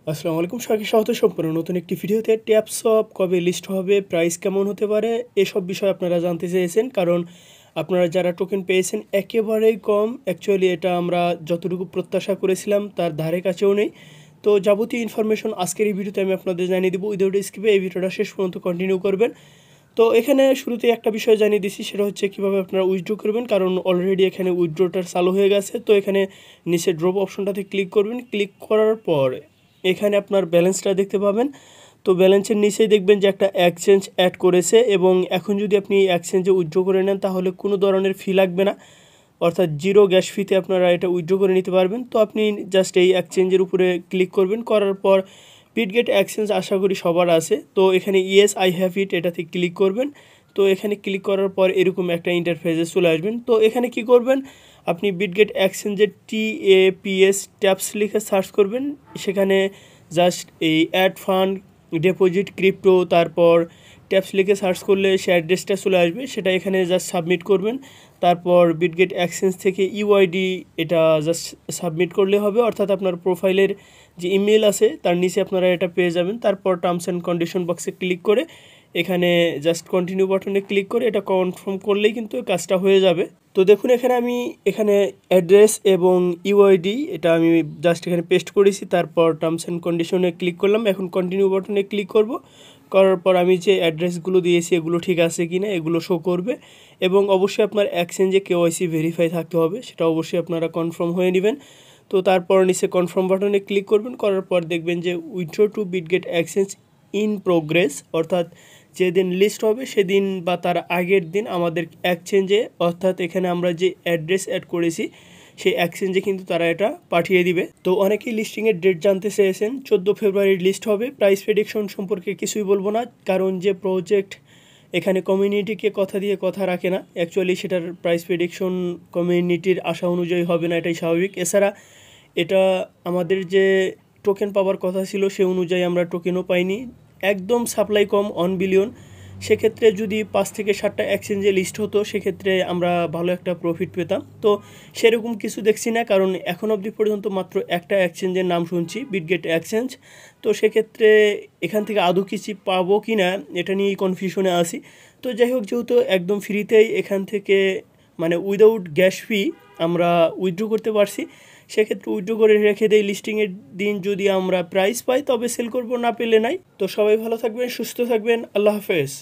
আসসালামু আলাইকুম, সবাইকে স্বাগত সম্পূর্ণ নতুন একটি ভিডিওতে। ট্যাপসপ কবে লিস্ট হবে, প্রাইস কেমন হতে পারে, এসব বিষয় আপনারা জানতে চেয়েছেন। কারণ আপনারা যারা টোকেন পেয়েছেন একেবারেই কম, অ্যাকচুয়ালি এটা আমরা যতটুকু প্রত্যাশা করেছিলাম তার ধারে কাছেও নেই। তো যাবতীয় ইনফরমেশন আজকের এই ভিডিওতে আমি আপনাদের জানিয়ে দেবো। উইদাউট স্কিপে এই ভিডিওটা শেষ পর্যন্ত কন্টিনিউ করবেন। তো এখানে শুরুতে একটা বিষয় জানিয়ে দিচ্ছি, সেটা হচ্ছে কীভাবে আপনারা উইথড্র করবেন। কারণ অলরেডি এখানে উইথড্রটা চালু হয়ে গেছে। তো এখানে নিচে ড্রপ অপশনটাতে ক্লিক করবেন। ক্লিক করার পর এখানে আপনার ব্যালেন্সটা দেখতে পাবেন। তো ব্যালেন্সের নিচেই দেখবেন যে একটা এক্সচেঞ্জ অ্যাড করেছে, এবং এখন যদি আপনি এক্সচেঞ্জে উইথড্র করে নেন তাহলে কোনো ধরনের ফি লাগবে না, অর্থাৎ জিরো গ্যাস ফিতে আপনারা এটা উইথড্র করে নিতে পারবেন। তো আপনি জাস্ট এই এক্সচেঞ্জের উপরে ক্লিক করবেন, করার পর বিটগেট এক্সচেঞ্জ আশা করি সবার আছে। তো এখানে ইয়েস আই হ্যাভ ইট এটাতে ক্লিক করবেন। তো এখানে ক্লিক করার পর এরকম একটা ইন্টারফেসে চলে আসবেন। তো এখানে কি করবেন, আপনি বিটগেট এক্সচেঞ্জের TAPS ট্যাপস লিখে সার্চ করবেন। সেখানে জাস্ট এই অ্যাড ফান্ড, ডিপোজিট, ক্রিপ্টো, তারপর ট্যাপস লিখে সার্চ করলে সে অ্যাড্রেসটা চলে আসবে, সেটা এখানে জাস্ট সাবমিট করবেন। তারপর বিটগেট এক্সচেঞ্জ থেকে ইউআইডি এটা জাস্ট সাবমিট করলে হবে, অর্থাৎ আপনার প্রোফাইলের যে ইমেল আছে তার নিচে আপনারা এটা পেয়ে যাবেন। তারপর টার্মস অ্যান্ড কন্ডিশন বক্সে ক্লিক করে এখানে জাস্ট কন্টিনিউ বাটনে ক্লিক করে এটা কনফার্ম করলেই কিন্তু কাজটা হয়ে যাবে। তো দেখুন এখানে আমি অ্যাড্রেস এবং ইউআইডি এটা আমি জাস্ট এখানে পেস্ট করেছি। তারপর টার্মস অ্যান্ড কন্ডিশনে ক্লিক করলাম। এখন কন্টিনিউ বাটনে ক্লিক করব। করার পর আমি যে অ্যাড্রেসগুলো দিয়েছি এগুলো ঠিক আছে কি না এগুলো শো করবে, এবং অবশ্যই আপনার এক্সচেঞ্জে KYC ভেরিফাই থাকতে হবে, সেটা অবশ্যই আপনারা কনফার্ম হয়ে নেবেন। তো তারপর নিচে কনফার্ম বাটনে ক্লিক করবেন। করার পর দেখবেন যে withdraw to Bitget exchange in progress, অর্থাৎ যেদিন লিস্ট হবে সেদিন বা তার আগের দিন আমাদের এক্সচেঞ্জে, অর্থাৎ এখানে আমরা যে অ্যাড্রেস অ্যাড করেছি সেই এক্সচেঞ্জে কিন্তু তারা এটা পাঠিয়ে দিবে। তো অনেকেই লিস্টিংয়ের ডেট জানতে চেয়েছেন, 14 ফেব্রুয়ারি লিস্ট হবে। প্রাইস প্রেডিকশন সম্পর্কে কিছুই বলবো না, কারণ যে প্রজেক্ট এখানে কমিউনিটিকে কথা দিয়ে কথা রাখে না, অ্যাকচুয়ালি সেটার প্রাইস প্রেডিকশন কমিউনিটির আশা অনুযায়ী হবে না, এটাই স্বাভাবিক। এছাড়া এটা আমাদের যে টোকেন পাওয়ার কথা ছিল সে অনুযায়ী আমরা টোকেনও পাইনি, একদম সাপ্লাই কম 1 বিলিয়ন। সেক্ষেত্রে যদি 5 থেকে 7টা এক্সচেঞ্জে লিস্ট হতো সেক্ষেত্রে আমরা ভালো একটা প্রফিট পেতাম। তো সেরকম কিছু দেখছি না, কারণ এখন অবধি পর্যন্ত মাত্র একটা এক্সচেঞ্জের নাম শুনছি, বিটগেট এক্সচেঞ্জ। তো সেক্ষেত্রে এখান থেকে আদৌ কিছু পাবো কি না এটা নিয়েই কনফিউশনে আছি। তো যাই হোক, যেহেতু একদম ফ্রিতেই এখান থেকে মানে উইদাউট গ্যাস ফি আমরা উইথড্র করতে পারছি, সেক্ষেত্রে উইথড্র করে রেখে দেই। লিস্টিংয়ের দিন যদি আমরা প্রাইস পাই তবে সেল করব, না পেলে নাই। তো সবাই ভালো থাকবেন, সুস্থ থাকবেন, আল্লাহ হাফেজ।